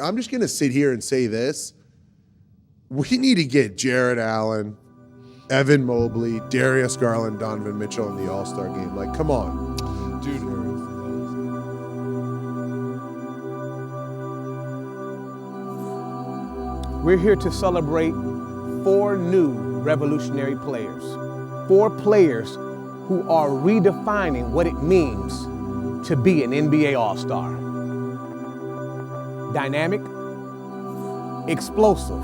I'm just going to sit here and say this. We need to get Jarrett Allen, Evan Mobley, Darius Garland, Donovan Mitchell in the All-Star game. Like, come on. Dude. We're here to celebrate 4 new revolutionary players. 4 players who are redefining what it means to be an NBA All-Star. Dynamic, explosive,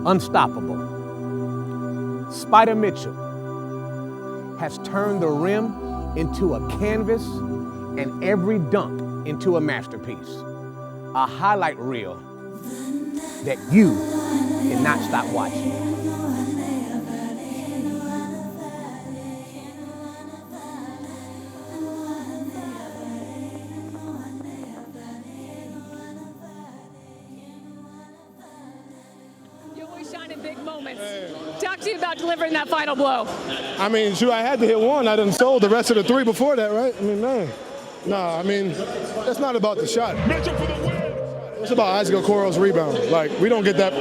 unstoppable. Spider Mitchell has turned the rim into a canvas and every dunk into a masterpiece. A highlight reel that you cannot stop watching. You always shine in big moments. Talk to you about delivering that final blow. I mean, shoot, I had to hit one. I done sold the rest of the 3 before that, right? I mean, man. Nah, I mean, that's not about the shot. Mitchell for the win. It's about Isaac Okoro's rebound. Like, we don't get that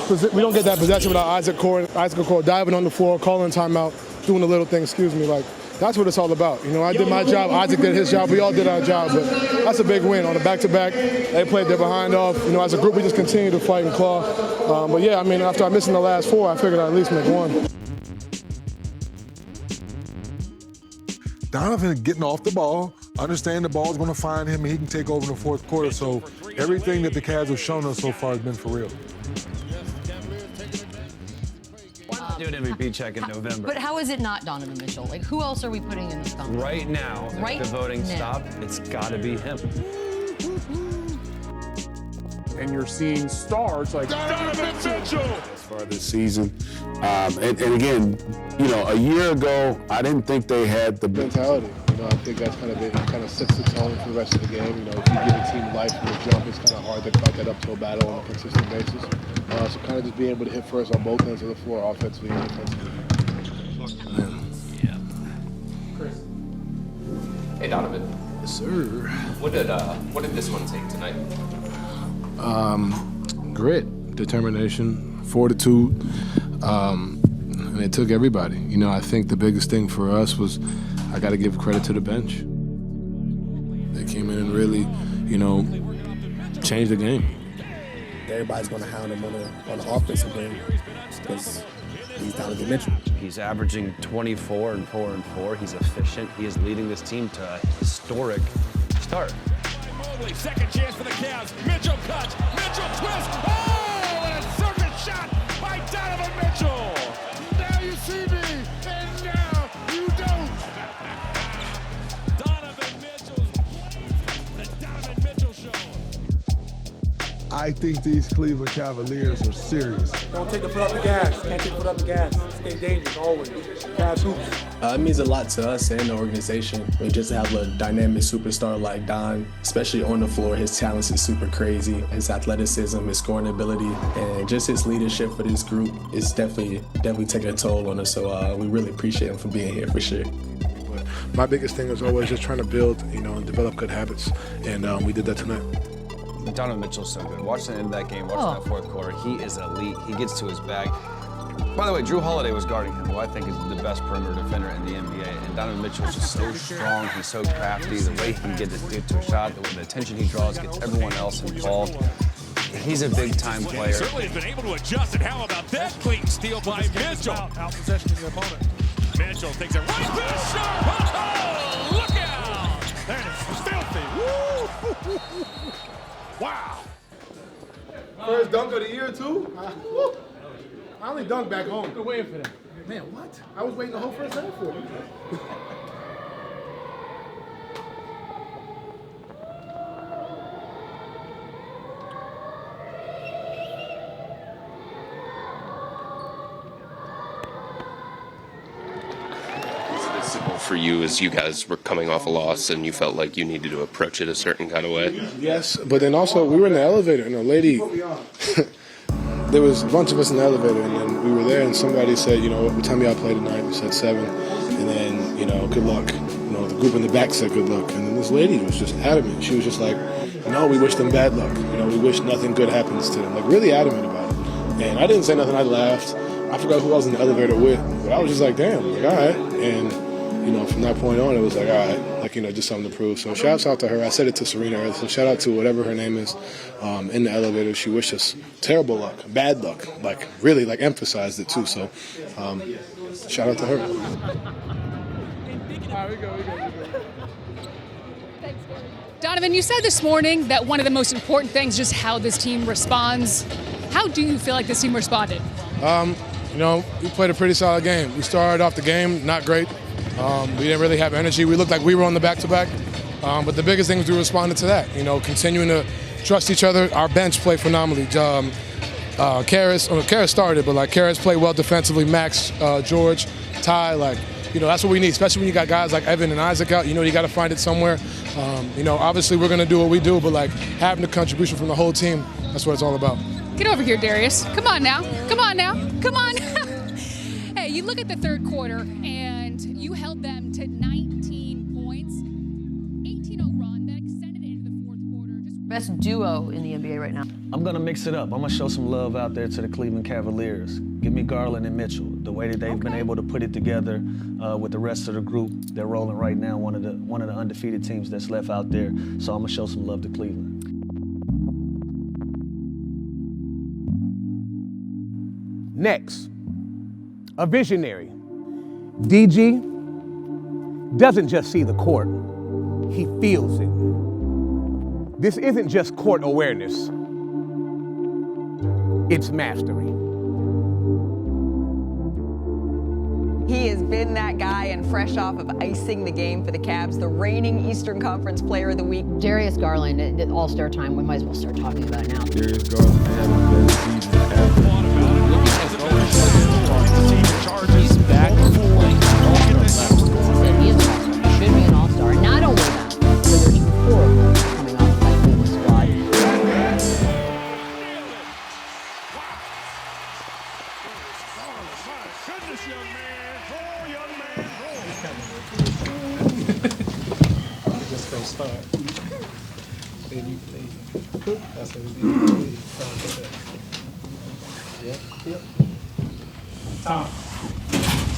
possession without Isaac Okoro diving on the floor, calling timeout, doing the little thing, excuse me. Like, that's what it's all about. You know, I did my job, Isaac did his job, we all did our job, but that's a big win on a back-to-back. They played their behind off. You know, as a group, we just continue to fight and claw. But yeah, I mean, after missing the last 4, I figured I'd at least make one. Donovan getting off the ball, understand the ball's going to find him and he can take over in the fourth quarter. So everything that the Cavs have shown us so far has been for real. Do an MVP check in November. But how is it not Donovan Mitchell? Like, who else are we putting in this conversation? Right now, if the voting stopped, it's got to be him. And you're seeing stars like Donovan Mitchell as far as this season. And again, you know, a year ago, I didn't think they had the Mentality. You know, I think that's kind of it. It kind of sets the tone for the rest of the game. You know, if you give a team life from the jump, it's kind of hard to fight that uphill battle on a consistent basis. So kind of just being able to hit first on both ends of the floor, offensively and defensively. Yeah. Chris. Hey, Donovan. Yes, sir. What did this one take tonight? Grit, determination, fortitude, and it took everybody. You know, I think the biggest thing for us was I got to give credit to the bench. They came in and really, you know, changed the game. Everybody's going to hound him on the offensive game because he's Donovan Mitchell. He's averaging 24 and 4 and 4. He's efficient. He is leading this team to a historic start. Mobley, second chance for the Cavs. Mitchell cuts. Mitchell twists. Oh, and a circuit shot by Donovan Mitchell. Now you see me, and now you don't. Donovan Mitchell's the Donovan Mitchell show. I think these Cleveland Cavaliers are serious. don't take the foot off the gas. Can't take the foot off the gas. Stay dangerous always. Cavs hoops. It means a lot to us and the organization. We just have a dynamic superstar like Don, especially on the floor. His talents is super crazy. His athleticism, his scoring ability, and just his leadership for this group is definitely taking a toll on us. So we really appreciate him for being here for sure. My biggest thing is always just trying to build, you know, and develop good habits, and we did that tonight. Donovan Mitchell's so good. Watch the end of that game, watch that fourth quarter. He is elite. He gets to his bag. By the way, Drew Holiday was guarding him, who I think is the best perimeter defender in the NBA. And Donovan Mitchell is just so strong. He's so crafty. The way he can get this dude to a shot, the attention he draws, gets everyone else involved. He's a big-time player. Certainly has been able to adjust it. How about that clean steal by Mitchell? Out possession of the opponent. Mitchell takes it right to the shot. Oh, look out! That is filthy. Woo! Wow. First dunk of the year, too? I only dunked back home. Been waiting for that. Man, what? I was waiting the whole first half for it. For you, as you guys were coming off a loss and you felt like you needed to approach it a certain kind of way? Yes, but then also we were in the elevator and a lady, there was a bunch of us in the elevator and then we were there and somebody said, you know, what time y'all play tonight? We said 7. And then, you know, good luck. You know, the group in the back said good luck. And then this lady was just adamant. She was just like, no, we wish them bad luck. We wish nothing good happens to them. Like, really adamant about it. And I didn't say nothing. I laughed. I forgot who I was in the elevator with, but I was just like, damn, like, all right. And, from that point on, it was like, all right, like, just something to prove. So shouts out to her. I said it to Serena earlier. So shout out to whatever her name is in the elevator. She wished us terrible luck, bad luck, like, really, like, emphasized it too. So shout out to her. Donovan, you said this morning that one of the most important things is just how this team responds. How do you feel like this team responded? We played a pretty solid game. We started off the game not great. We didn't really have energy. We looked like we were on the back-to-back. But the biggest thing was we responded to that. Continuing to trust each other. Our bench played phenomenally. Karras started, but Karras played well defensively. Max, George, Ty, that's what we need, especially when you got guys like Evan and Isaac out. You got to find it somewhere. Obviously we're going to do what we do, but having the contribution from the whole team, that's what it's all about. Get over here, Darius. Come on now. Come on. Hey, you look at the third quarter, and you held them to 19 points. 18-0 run that extended into the fourth quarter. Best duo in the NBA right now. I'm going to mix it up. I'm going to show some love out there to the Cleveland Cavaliers. Give me Garland and Mitchell. The way that they've been able to put it together with the rest of the group. They're rolling right now, one of the undefeated teams that's left out there. So I'm going to show some love to Cleveland. Next, a visionary. DG doesn't just see the court, he feels it. This isn't just court awareness, it's mastery. He has been that guy, and fresh off of icing the game for the Cavs, the reigning Eastern Conference Player of the Week. Darius Garland, at All-Star time, we might as well start talking about it now. Darius Garland had the best season ever. He's back and forth. He is an All-Star. He should be an All-Star. And not only that, but there's horrible coming off the Cleveland squad. Just gonna start. Then you play. That's what we do. Yep. Tom,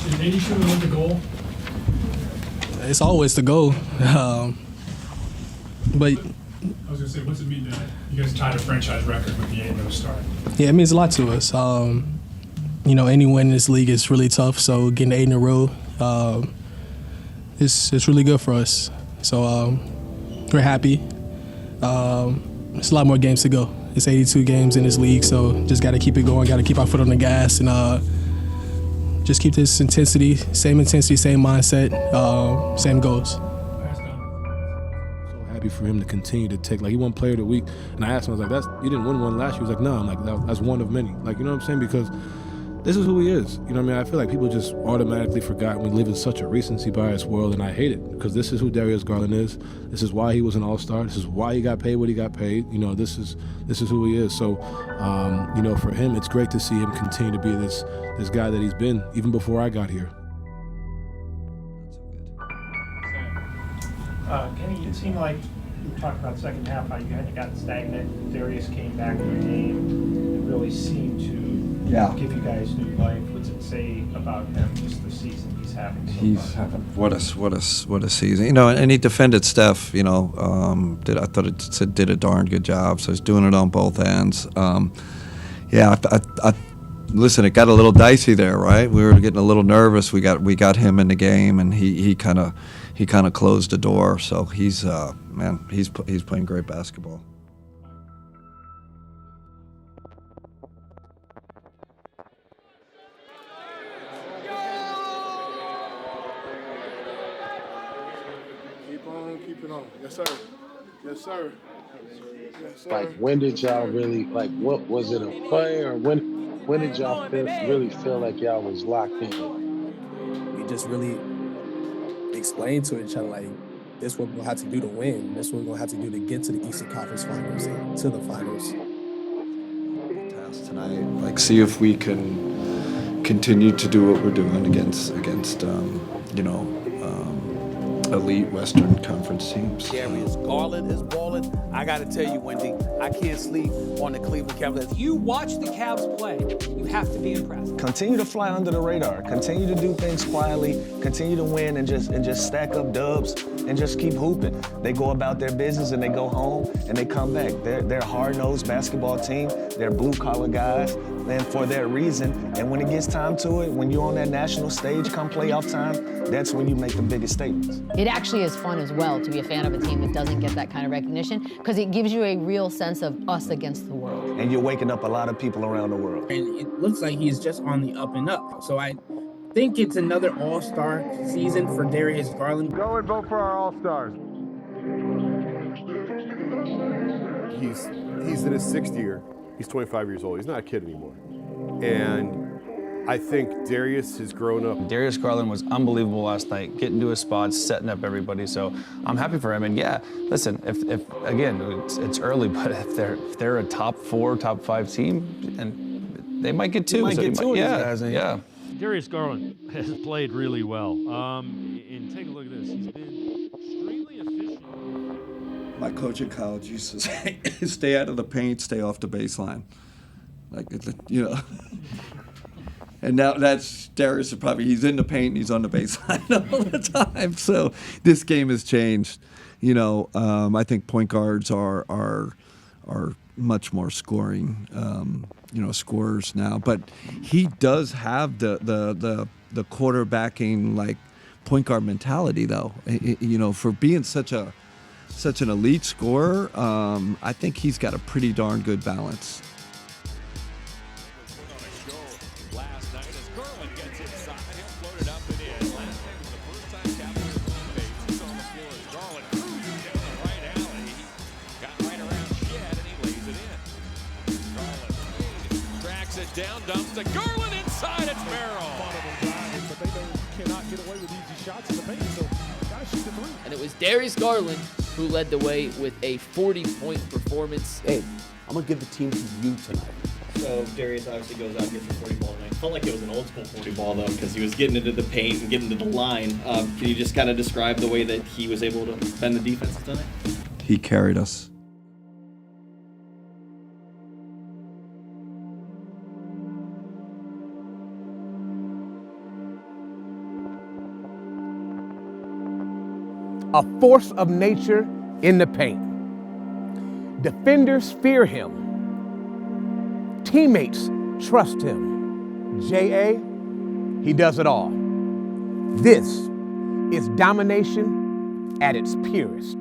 is it 80 shooting with the goal? It's always the goal. But I was gonna say, what's it mean that you guys tied a franchise record with the 8-0 start? yeah, it means a lot to us. Any win in this league is really tough. So getting 8 in a row, it's really good for us. So we're happy. There's a lot more games to go. It's 82 games in this league, so just got to keep it going. Got to keep our foot on the gas and just keep this intensity, same mindset, same goals. So happy for him to continue to take, he won Player of the Week, and I asked him, I was like, you didn't win one last year. He was like, no. I'm like, that's one of many. You know what I'm saying? Because this is who he is. You know what I mean? I feel like people just automatically forgot. We live in such a recency bias world, and I hate it because this is who Darius Garland is. This is why he was an All-Star. This is why he got paid what he got paid. This is who he is. So, for him, it's great to see him continue to be this guy that he's been even before I got here. Kenny, it seemed like you talked about the second half, how you had gotten stagnant. Darius came back to the game and really seemed to give you guys new life. What's it say about him, just the season he's having so far? What a season. And he defended Steph, did a darn good job. So he's doing it on both ends. Listen, it got a little dicey there, right? We were getting a little nervous. We got him in the game, and he kind of closed the door. So he's playing great basketball. Keep it on. Yes, sir. Yes, sir. Yes, sir. When did y'all really, what was it a play, or when did y'all really feel like y'all was locked in? We just really explained to each other, this is what we're going to have to do to win. This is what we're going to have to do to get to the Eastern Conference Finals and to the finals. Task tonight, see if we can continue to do what we're doing against elite Western Conference teams. Darius Garland is balling. Garland, I got to tell you, Wendy, I can't sleep on the Cleveland Cavaliers. You watch the Cavs play, you have to be impressed. Continue to fly under the radar. Continue to do things quietly. Continue to win and just stack up dubs and just keep hooping. They go about their business and they go home and they come back. They're a hard-nosed basketball team. They're blue-collar guys, and for that reason. And when it gets time to it, when you're on that national stage come playoff time, that's when you make the biggest statements. It actually is fun as well to be a fan of a team that doesn't get that kind of recognition, because it gives you a real sense of us against the world. And you're waking up a lot of people around the world. And it looks like he's just on the up and up. So I think it's another all-star season for Darius Garland. Go and vote for our all-stars. He's in his 6th year. He's 25 years old. He's not a kid anymore. And I think Darius has grown up. Darius Garland was unbelievable last night, getting to his spots, setting up everybody. So I'm happy for him. And yeah, listen, if again, it's early, but if they're a top 4, top 5 team, and they might get 2. Yeah. Darius Garland has played really well. And take a look at this. He's been extremely efficient. My coach in college used to say, stay out of the paint, stay off the baseline. Like, you know. And now that's Darius is probably, he's in the paint and he's on the baseline all the time. So this game has changed. You know, I think point guards are much more scoring, scorers now. But he does have the quarterbacking, like, point guard mentality, though. For being such an elite scorer, I think he's got a pretty darn good balance. Last night as Garland gets inside, he'll float it up and in. Last night was the first time Cavaliers teammates is on the floor as Garland cruising down the right alley. He got right around Shed and he lays it in. Garland tracks it down, dumps to Garland inside. It's Merrill. But they cannot get away with easy shots in the paint, so gotta shoot the 3. And it was Darius Garland who led the way with a 40-point performance. Hey, I'm gonna give the team to you tonight. So Darius obviously goes out and gets a 40 ball tonight. Felt like it was an old school 40 ball though, because he was getting into the paint and getting to the line. Can you just kind of describe the way that he was able to bend the defense tonight? He carried us. A force of nature in the paint. Defenders fear him. Teammates trust him. J.A., he does it all. This is domination at its purest.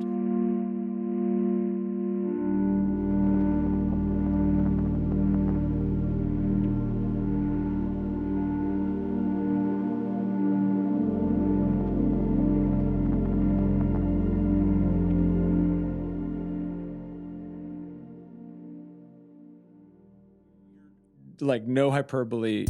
Like, no hyperbole,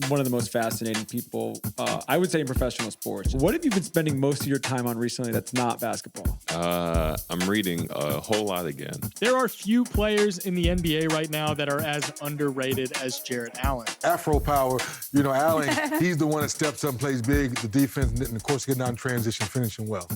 one of the most fascinating people, I would say, in professional sports. What have you been spending most of your time on recently that's not basketball? I'm reading a whole lot again. There are few players in the NBA right now that are as underrated as Jarrett Allen. Afro power, Allen, he's the one that steps up and plays big, the defense, and of course, getting out in transition, finishing well.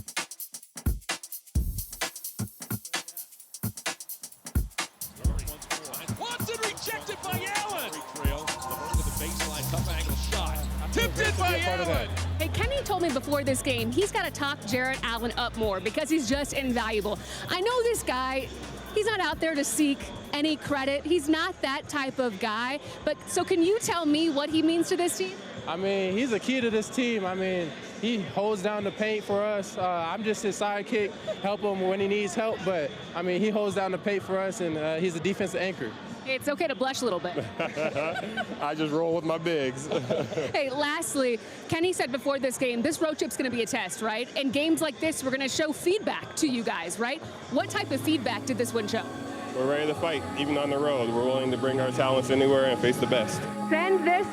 Hey, Kenny told me before this game he's got to talk Jarrett Allen up more because he's just invaluable. I know this guy, he's not out there to seek any credit. He's not that type of guy. But so can you tell me what he means to this team? I mean, he's a key to this team. I mean, he holds down the paint for us. I'm just his sidekick, help him when he needs help. But, I mean, he holds down the paint for us, and he's a defensive anchor. It's okay to blush a little bit. I just roll with my bigs. Hey, lastly, Kenny said before this game, this road trip's going to be a test, right? And games like this, we're going to show feedback to you guys, right? What type of feedback did this win show? We're ready to fight, even on the road. We're willing to bring our talents anywhere and face the best. Send this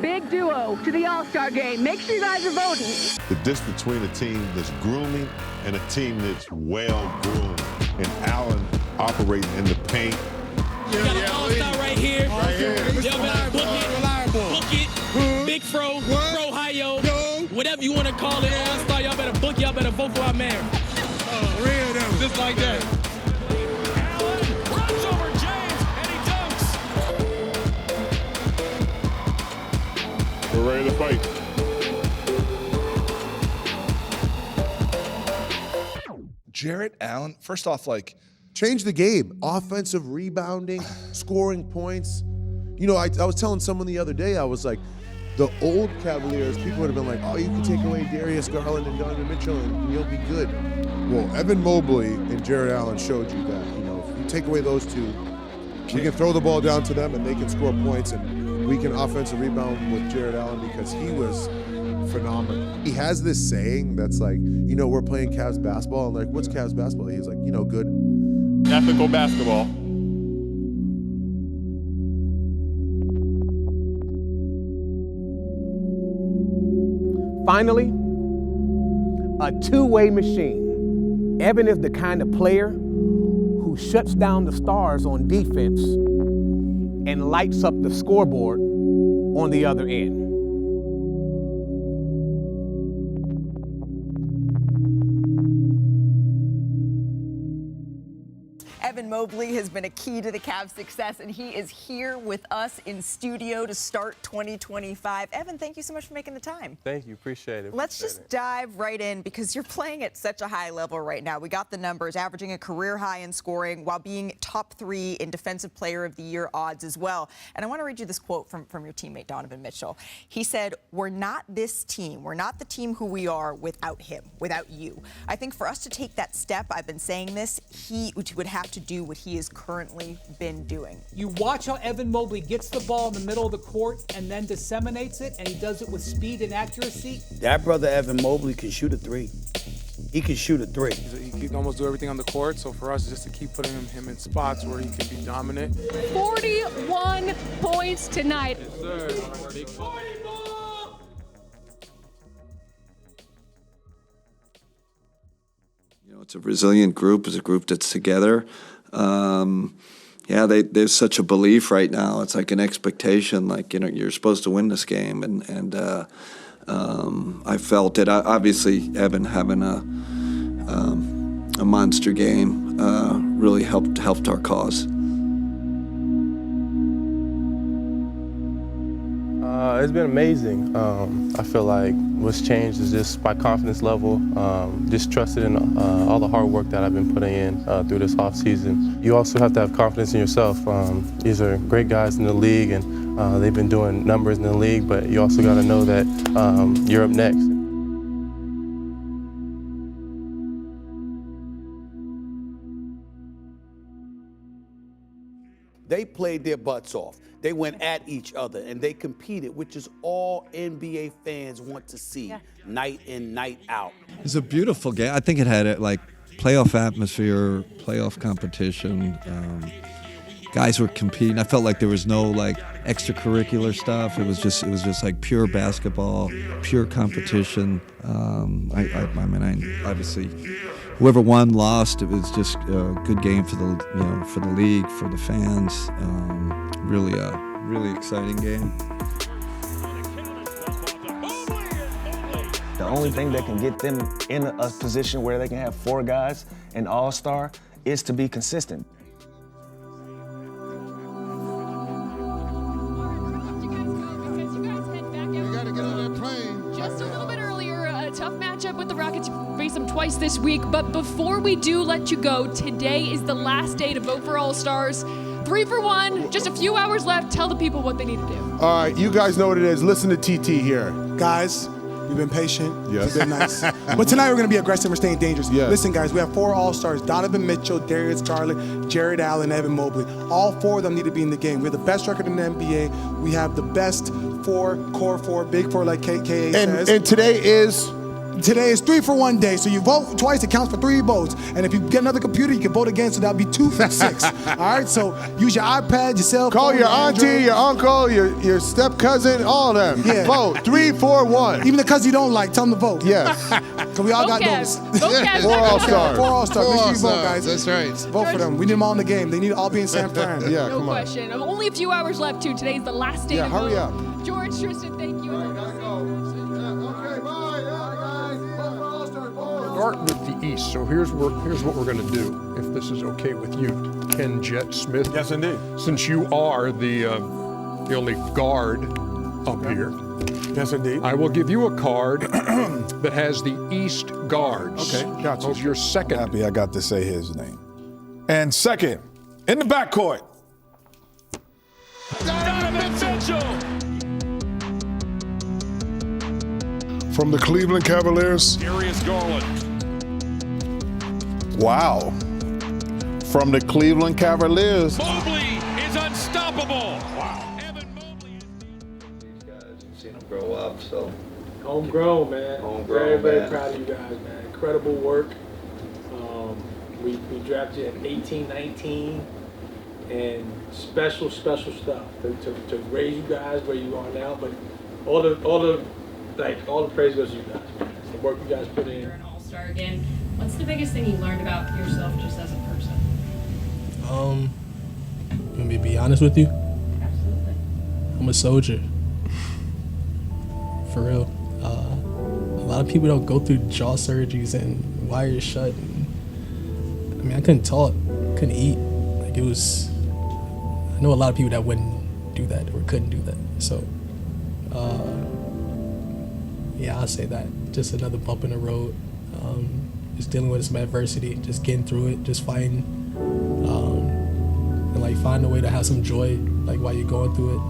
big duo to the All-Star game. Make sure you guys are voting. The difference between a team that's grooming and a team that's well-groomed. And Allen operating in the paint. We got an all-star right here. Y'all better book it. Book it. Big Fro, Ohio, whatever you want to call it. All-star, y'all better book. Y'all better vote for our mayor. Real though. Just like that. We're ready to fight. Jarrett Allen, first off, change the game. Offensive rebounding, scoring points. You know, I was telling someone the other day, I was like, the old Cavaliers, people would have been like, oh, you can take away Darius Garland and Donovan Mitchell and you'll be good. Well, Evan Mobley and Jarrett Allen showed you that. You know, if you take away those two, we can throw the ball down to them and they can score points, and we can offensive rebound with Jarrett Allen because he was phenomenal. He has this saying that's like, you know, we're playing Cavs basketball, and like, what's Cavs basketball? He's like, you know, good. Ethical basketball. Finally, a two-way machine. Evan is the kind of player who shuts down the stars on defense and lights up the scoreboard on the other end. Evan Mobley has been a key to the Cavs' success, and he is here with us in studio to start 2025. Evan, thank you so much for making the time. Thank you. Appreciate it. Let's just dive right in because you're playing at such a high level right now. We got the numbers, averaging a career high in scoring while being top 3 in Defensive Player of the Year odds as well. And I want to read you this quote from your teammate, Donovan Mitchell. He said, "We're not this team. We're not the team who we are without him, without you. I think for us to take that step, I've been saying this, he would have to do what he has currently been doing." You watch how Evan Mobley gets the ball in the middle of the court and then disseminates it, and he does it with speed and accuracy. That brother Evan Mobley can shoot a 3. He can shoot a 3. He can almost do everything on the court, so for us, just to keep putting him in spots where he can be dominant. 41 points tonight. Yes, sir. Big ball. You know, it's a resilient group. It's a group that's together. There's such a belief right now. It's like an expectation, like, you know, you're supposed to win this game, and I felt it. Obviously, Evan having a monster game really helped our cause. It's been amazing. I feel like what's changed is just my confidence level, just trusted in all the hard work that I've been putting in through this offseason. You also have to have confidence in yourself. These are great guys in the league, and they've been doing numbers in the league, but you also got to know that you're up next. They played their butts off. They went at each other, and they competed, which is all NBA fans want to see, night in, night out. It's a beautiful game. I think it had playoff atmosphere, playoff competition. Guys were competing. I felt like there was no extracurricular stuff. It was just like pure basketball, pure competition. Obviously, whoever won, lost. It was just a good game for the league, for the fans. Really exciting game. The only thing that can get them in a position where they can have 4 guys in All-Star is to be consistent. Just a little bit earlier, a tough matchup with the Rockets. Face them twice this week. But before we do let you go, today is the last day to vote for All-Stars. 3 for 1, just a few hours left. Tell the people what they need to do. All right, you guys know what it is. Listen to TT here. Guys, you've been patient. Yes. You've been nice. But tonight we're going to be aggressive. We're staying dangerous. Yes. Listen, guys, we have 4 All-Stars. Donovan Mitchell, Darius Garland, Jarrett Allen, Evan Mobley. All 4 of them need to be in the game. We have the best record in the NBA. We have the best 4, core 4, big 4 like KA says. And today is 3 for 1 day. So you vote twice, it counts for 3 votes. And if you get another computer, you can vote again, so that'll be 2 for 6. All right, so use your iPad, your cell phone. Call your auntie, Android. your uncle, your step cousin, all of them. Yeah. Vote 3, 4, 1. Even the cousin you don't like, tell them to vote. Yes. Because we all got those. 4 All-Stars. 4 All-Stars. Make sure you vote, guys. That's right. Vote for them. We need them all in the game. They need to all be in San Fran. Yeah, No come on. question. Only a few hours left, too. Today's the last day to vote. hurry up. George, Tristan, thank you. Start with the East. So here's what we're going to do, if this is okay with you, Ken Jet Smith. Yes, indeed. Since you are the only guard up here, Yes, indeed. I will give you a card that has the East Guards. Okay, gotcha. Of your second. Happy I got to say his name. And second, in the backcourt. Donovan Mitchell. From the Cleveland Cavaliers. Darius Garland. Wow. From the Cleveland Cavaliers. Mobley is unstoppable. Wow. These guys, you've seen them grow up, so. Homegrown, man. Homegrown, very man. proud of you guys, man. Incredible work. We drafted you at 18, 19, and special stuff to raise you guys where you are now. But all the praise goes to you guys, man. It's the work you guys put in. You're an all-star again. What's the biggest thing you learned about yourself just as a person? Let me be honest with you. Absolutely. I'm a soldier. For real. A lot of people don't go through jaw surgeries and wires shut. I mean, I couldn't talk, couldn't eat. Like, it was. I know a lot of people that wouldn't do that or couldn't do that. So, yeah, I'll say that. Just another bump in the road. Just dealing with some adversity, just getting through it, just fighting, and like finding a way to have some joy, like while you're going through it.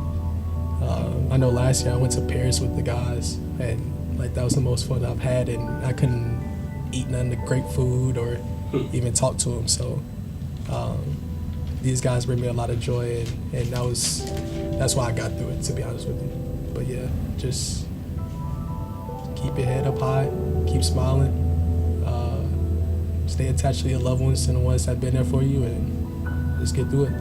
I know last year I went to Paris with the guys, and like that was the most fun I've had, and I couldn't eat none of the great food or even talk to them. So these guys bring me a lot of joy, and that's why I got through it, to be honest with you. But yeah, just keep your head up high, keep smiling, stay attached to your loved ones and the ones that have been there for you, and just get through it.